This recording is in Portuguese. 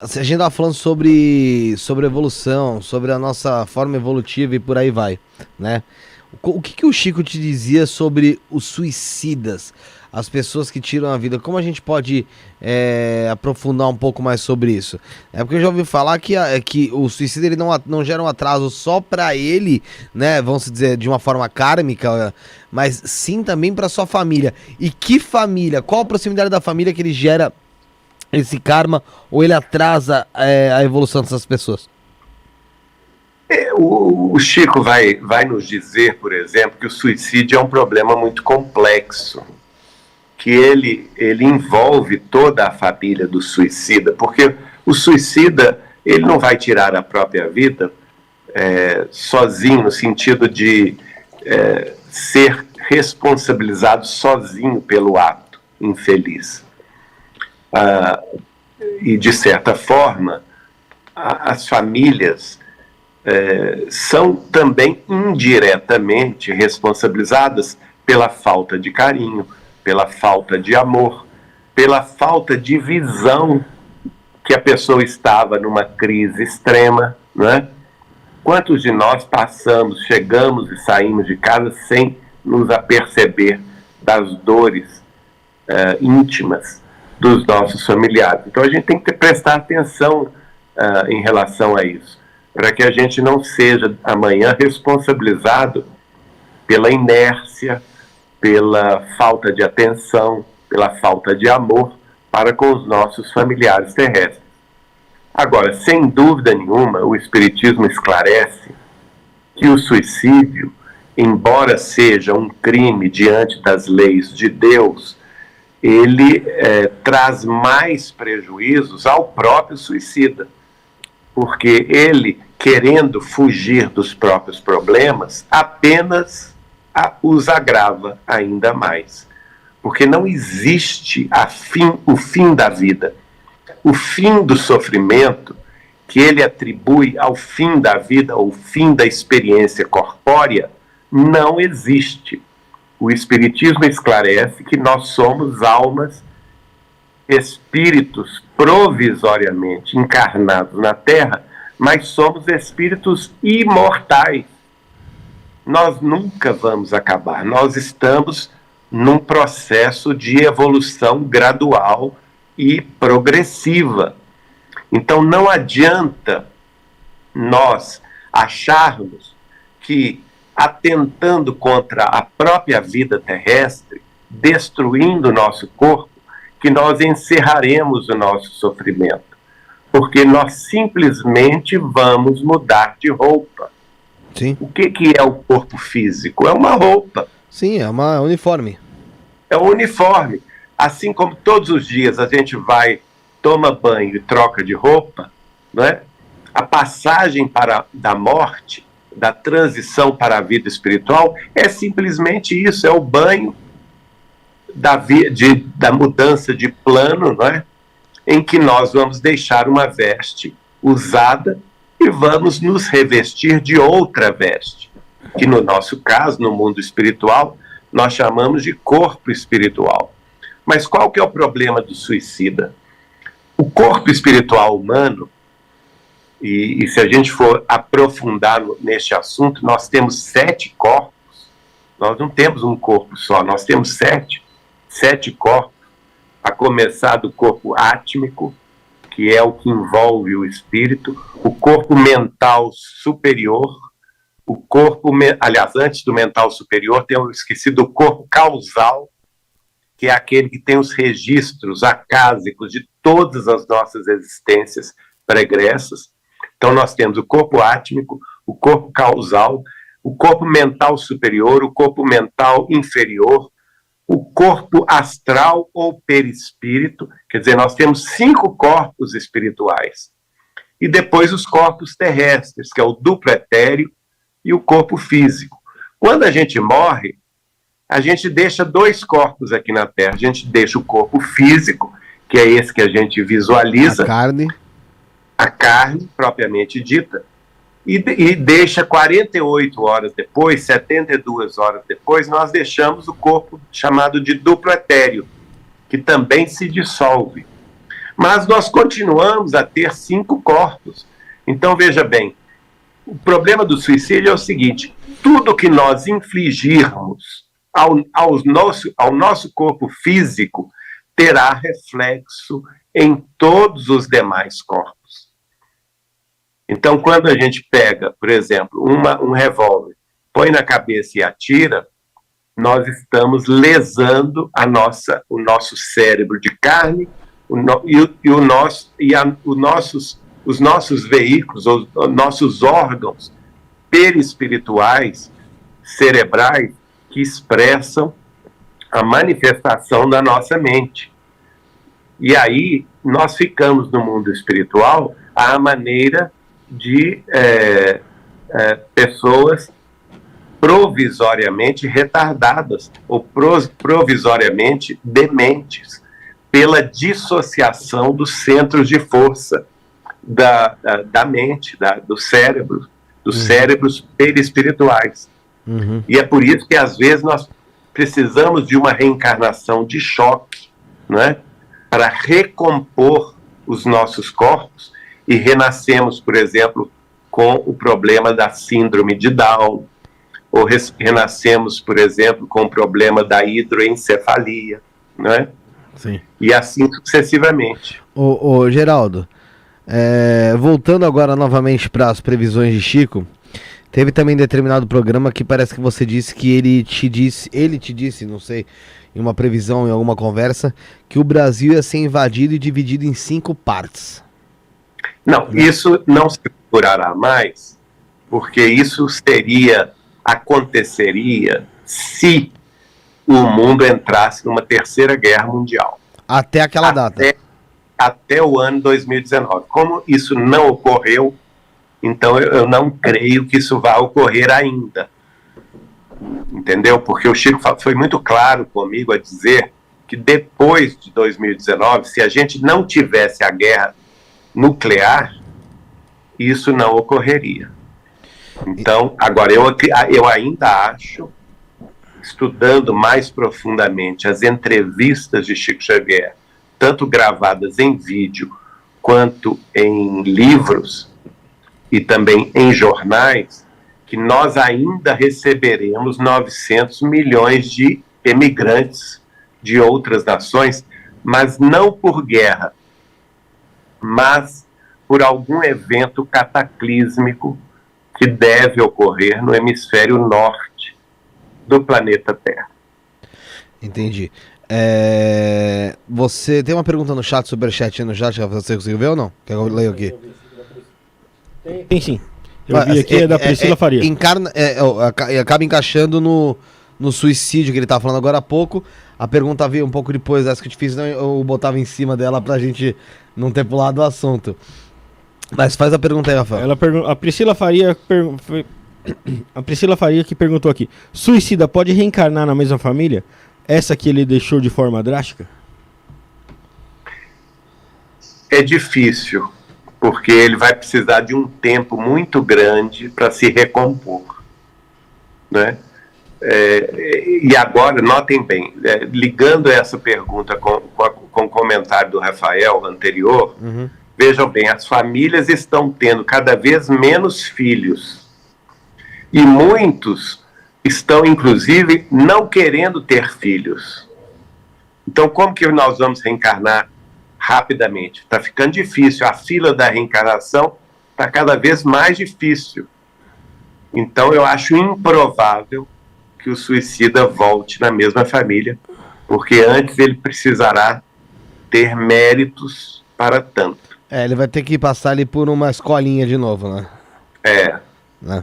Se a gente tá falando sobre evolução, sobre a nossa forma evolutiva e por aí vai, né? O que que o Chico te dizia sobre os suicidas, as pessoas que tiram a vida? Como a gente pode aprofundar um pouco mais sobre isso? É porque eu já ouvi falar que o suicida ele não gera um atraso só pra ele, né? Vamos dizer, de uma forma kármica, mas sim também pra sua família. E que família? Qual a proximidade da família que ele gera esse karma ou ele atrasa a evolução dessas pessoas? O Chico vai nos dizer, por exemplo, que o suicídio é um problema muito complexo, que ele envolve toda a família do suicida, porque o suicida ele não vai tirar a própria vida sozinho, no sentido de ser responsabilizado sozinho pelo ato infeliz. E, de certa forma, as famílias são também indiretamente responsabilizadas pela falta de carinho, pela falta de amor, pela falta de visão que a pessoa estava numa crise extrema, né? Quantos de nós passamos, chegamos e saímos de casa sem nos aperceber das dores íntimas dos nossos familiares? Então a gente tem que prestar atenção em relação a isso, para que a gente não seja amanhã responsabilizado pela inércia, pela falta de atenção, pela falta de amor para com os nossos familiares terrestres. Agora, sem dúvida nenhuma, o Espiritismo esclarece que o suicídio, embora seja um crime diante das leis de Deus, ele traz mais prejuízos ao próprio suicida, porque ele, querendo fugir dos próprios problemas, apenas os agrava ainda mais. Porque não existe o fim da vida. O fim do sofrimento que ele atribui ao fim da vida, ou fim da experiência corpórea, não existe. O Espiritismo esclarece que nós somos almas, espíritos provisoriamente encarnados na Terra, mas somos espíritos imortais. Nós nunca vamos acabar. Nós estamos num processo de evolução gradual e progressiva. Então não adianta nós acharmos que, atentando contra a própria vida terrestre, destruindo o nosso corpo, que nós encerraremos o nosso sofrimento, porque nós simplesmente vamos mudar de roupa. Sim. O que é o corpo físico? É uma roupa. Sim, é uma uniforme. É um uniforme. Assim como todos os dias a gente vai, toma banho e troca de roupa, não é? A passagem da morte, da transição para a vida espiritual, é simplesmente isso, é o banho da mudança de plano, não é? Em que nós vamos deixar uma veste usada e vamos nos revestir de outra veste, que no nosso caso, no mundo espiritual, nós chamamos de corpo espiritual. Mas qual que é o problema do suicida? O corpo espiritual humano, e se a gente for aprofundar neste assunto, nós temos 7 corpos. Nós não temos um corpo só, nós temos 7 corpos, a começar do corpo átmico, que é o que envolve o espírito, o corpo mental superior, o corpo, aliás, antes do mental superior, temos esquecido o corpo causal, que é aquele que tem os registros acásicos de todas as nossas existências pregressas. Então nós temos o corpo átmico, o corpo causal, o corpo mental superior, o corpo mental inferior, o corpo astral ou perispírito, quer dizer, nós temos 5 corpos espirituais. E depois os corpos terrestres, que é o duplo etéreo e o corpo físico. Quando a gente morre, a gente deixa 2 corpos aqui na Terra. A gente deixa o corpo físico, que é esse que a gente visualiza, a carne propriamente dita, e deixa 48 horas depois, 72 horas depois, nós deixamos o corpo chamado de duplo etéreo, que também se dissolve. Mas nós continuamos a ter 5 corpos. Então, veja bem, o problema do suicídio é o seguinte: tudo que nós infligirmos ao nosso corpo físico terá reflexo em todos os demais corpos. Então, quando a gente pega, por exemplo, um revólver, põe na cabeça e atira, nós estamos lesando o nosso cérebro de carne os nossos veículos, os nossos órgãos perispirituais, cerebrais, que expressam a manifestação da nossa mente. E aí nós ficamos no mundo espiritual à maneira de pessoas provisoriamente retardadas ou provisoriamente dementes pela dissociação dos centros de força da mente, dos cérebros perispirituais. Uhum. E é por isso que às vezes nós precisamos de uma reencarnação de choque, né, para recompor os nossos corpos, e renascemos, por exemplo, com o problema da síndrome de Down, ou renascemos, por exemplo, com o problema da hidroencefalia, né? Sim. E assim sucessivamente. Ô Geraldo, voltando agora novamente para as previsões de Chico, teve também determinado programa que parece que você disse que ele te disse, não sei, em uma previsão, em alguma conversa, que o Brasil ia ser invadido e dividido em 5 partes. Não, isso não se durará mais, porque isso aconteceria se o mundo entrasse numa terceira guerra mundial. Até aquela data. Até o ano 2019. Como isso não ocorreu, então eu não creio que isso vá ocorrer ainda. Entendeu? Porque o Chico foi muito claro comigo a dizer que depois de 2019, se a gente não tivesse a guerra nuclear, isso não ocorreria. Então, agora, eu ainda acho, estudando mais profundamente as entrevistas de Chico Xavier, tanto gravadas em vídeo quanto em livros e também em jornais, que nós ainda receberemos 900 milhões de emigrantes de outras nações, mas não por guerra, mas por algum evento cataclísmico que deve ocorrer no hemisfério norte do planeta Terra. Entendi. Você tem uma pergunta no chat, superchat no chat, você conseguiu ver ou não? Quer que eu leio aqui? Tem sim. Eu vi aqui, é da Priscila Faria. Acaba encaixando no suicídio que ele estava falando agora há pouco. A pergunta veio um pouco depois dessa que eu te fiz, eu botava em cima dela pra gente não ter pulado o assunto. Mas faz a pergunta aí, Rafael. A Priscila Faria que perguntou aqui: suicida pode reencarnar na mesma família? Essa que ele deixou de forma drástica? É difícil, porque ele vai precisar de um tempo muito grande para se recompor, né? E agora, notem bem, ligando essa pergunta com o comentário do Rafael anterior, vejam bem, as famílias estão tendo cada vez menos filhos, e muitos estão, inclusive, não querendo ter filhos. Então, como que nós vamos reencarnar rapidamente? Está ficando difícil, a fila da reencarnação está cada vez mais difícil. Então, eu acho improvável que o suicida volte na mesma família, porque antes ele precisará ter méritos para tanto. Ele vai ter que passar ali por uma escolinha de novo, né? É. Né?